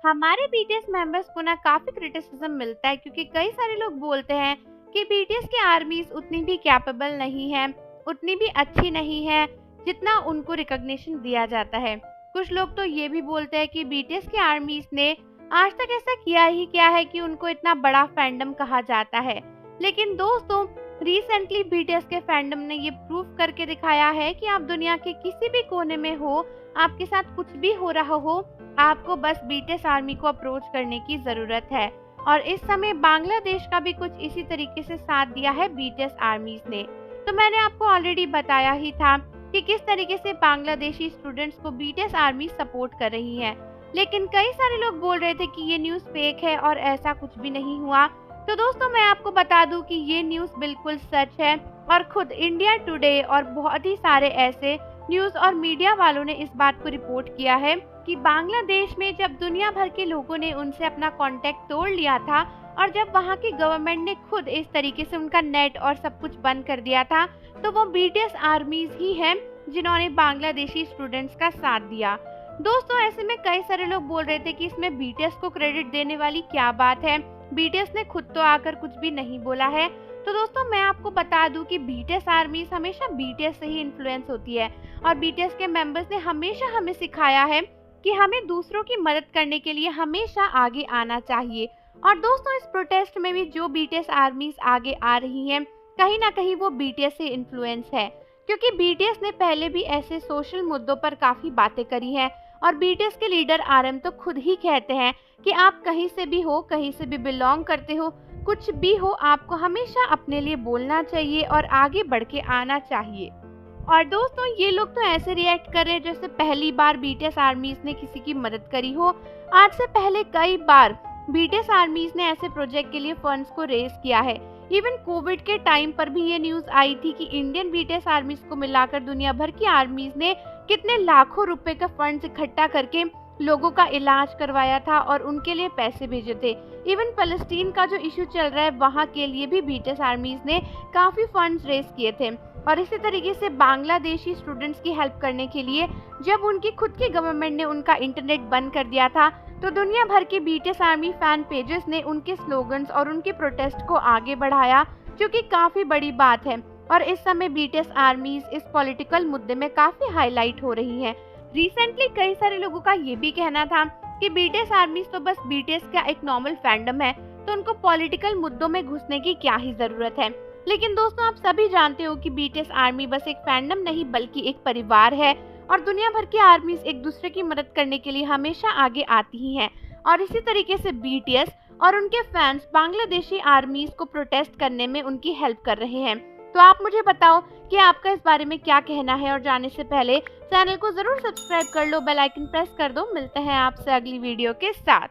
हमारे BTS members को ना काफी क्रिटिसिज्म मिलता है क्योंकि कई सारे लोग बोलते हैं कि बीटीएस की आर्मीज उतनी भी कैपेबल नहीं है, उतनी भी अच्छी नहीं है जितना उनको रिकॉग्निशन दिया जाता है। कुछ लोग तो ये भी बोलते हैं कि बीटीएस की आर्मीज ने आज तक ऐसा किया ही क्या है कि उनको इतना बड़ा फैंडम कहा जाता है। लेकिन दोस्तों, रिसेंटली बीटीएस के फैंडम ने ये प्रूव करके दिखाया है कि आप दुनिया के किसी भी कोने में हो, आपके साथ कुछ भी हो रहा हो, आपको बस बीटीएस आर्मी को अप्रोच करने की जरूरत है। और इस समय बांग्लादेश का भी कुछ इसी तरीके से साथ दिया है बीटीएस आर्मीज ने। तो मैंने आपको ऑलरेडी बताया ही था कि किस तरीके से बांग्लादेशी स्टूडेंट्स को बीटीएस आर्मी सपोर्ट कर रही है। लेकिन कई सारे लोग बोल रहे थे कि ये न्यूज़ फेक है और ऐसा कुछ भी नहीं हुआ। तो दोस्तों, मैं आपको बता दूं कि ये न्यूज़ बिल्कुल सच है और खुद इंडिया टुडे और बहुत ही सारे ऐसे न्यूज़ और मीडिया वालों ने इस बात को रिपोर्ट किया है कि बांग्लादेश में जब दुनिया भर के लोगों ने उनसे अपना कांटेक्ट तोड़ लिया था और जब वहां की गवर्नमेंट ने खुद इस तरीके से उनका नेट और सब कुछ बंद कर दिया था, तो वो बीटीएस आर्मीज ही हैं जिन्होंने बांग्लादेशी स्टूडेंट्स का साथ दिया। दोस्तों, ऐसे में कई सारे लोग बोल रहे थे कि इसमें बीटीएस को क्रेडिट देने वाली क्या बात है, बीटीएस ने खुद तो आकर कुछ भी नहीं बोला है। तो दोस्तों, मैं आपको बता दूं कि बीटीएस आर्मीज हमेशा बीटीएस से ही इन्फ्लुएंस होती है और बीटीएस के मेंबर्स ने हमेशा हमें सिखाया है कि हमें दूसरों की मदद करने के लिए हमेशा आगे आना चाहिए। और दोस्तों, इस प्रोटेस्ट में भी जो बीटीएस आर्मीज आगे आ रही हैं, कहीं ना कहीं वो बीटीएस से इन्फ्लुएंस है, क्योंकि बीटीएस ने पहले भी ऐसे सोशल मुद्दों पर काफी बातें करी हैं। और बीटीएस के लीडर आरएम तो खुद ही कहते हैं कि आप कहीं से भी हो, कहीं से भी बिलोंग करते हो, कुछ भी हो, आपको हमेशा अपने लिए बोलना चाहिए और आगे बढ़ के आना चाहिए। और दोस्तों, ये लोग तो ऐसे रिएक्ट कर रहे हैं जैसे पहली बार बीटीएस आर्मीज ने किसी की मदद करी हो। आज से पहले कई बार बीटीएस आर्मीज ने ऐसे प्रोजेक्ट के लिए फंड्स को रेज किया है। इवन कोविड के टाइम पर भी ये न्यूज आई थी कि इंडियन बीटीएस आर्मीज को मिलाकर दुनिया भर की आर्मीज ने कितने लाखों रुपए का फंड्स इकट्ठा करके लोगों का इलाज करवाया था और उनके लिए पैसे भेजे थे। इवन फलस्तीन का जो इशू चल रहा है, वहाँ के लिए भी बीटीएस आर्मीज ने काफी फंड्स रेज किए थे। और इसी तरीके से बांग्लादेशी स्टूडेंट्स की हेल्प करने के लिए जब उनकी खुद की गवर्नमेंट ने उनका इंटरनेट बंद कर दिया था, तो दुनिया भर के बीटीएस आर्मी फैन पेजेस ने उनके स्लोगन्स और उनके प्रोटेस्ट को आगे बढ़ाया, जो कि काफी बड़ी बात है। और इस समय बीटीएस आर्मीज इस पॉलिटिकल मुद्दे में काफी हाईलाइट हो रही हैं। रिसेंटली कई सारे लोगों का ये भी कहना था कि बीटीएस आर्मीज तो बस बीटीएस का एक नॉर्मल फैंडम है, तो उनको पॉलिटिकल मुद्दों में घुसने की क्या ही जरूरत है। लेकिन दोस्तों, आप सभी जानते हो कि बीटीएस आर्मी बस एक फैंडम नहीं बल्कि एक परिवार है और दुनिया भर की आर्मीज एक दूसरे की मदद करने के लिए हमेशा आगे आती ही हैं। और इसी तरीके से बीटीएस और उनके फैंस बांग्लादेशी आर्मीज को प्रोटेस्ट करने में उनकी हेल्प कर रहे हैं। तो आप मुझे बताओ कि आपका इस बारे में क्या कहना है। और जाने से पहले चैनल को जरूर सब्सक्राइब कर लो, बेल आइकन प्रेस कर दो। मिलते हैं आपसे अगली वीडियो के साथ।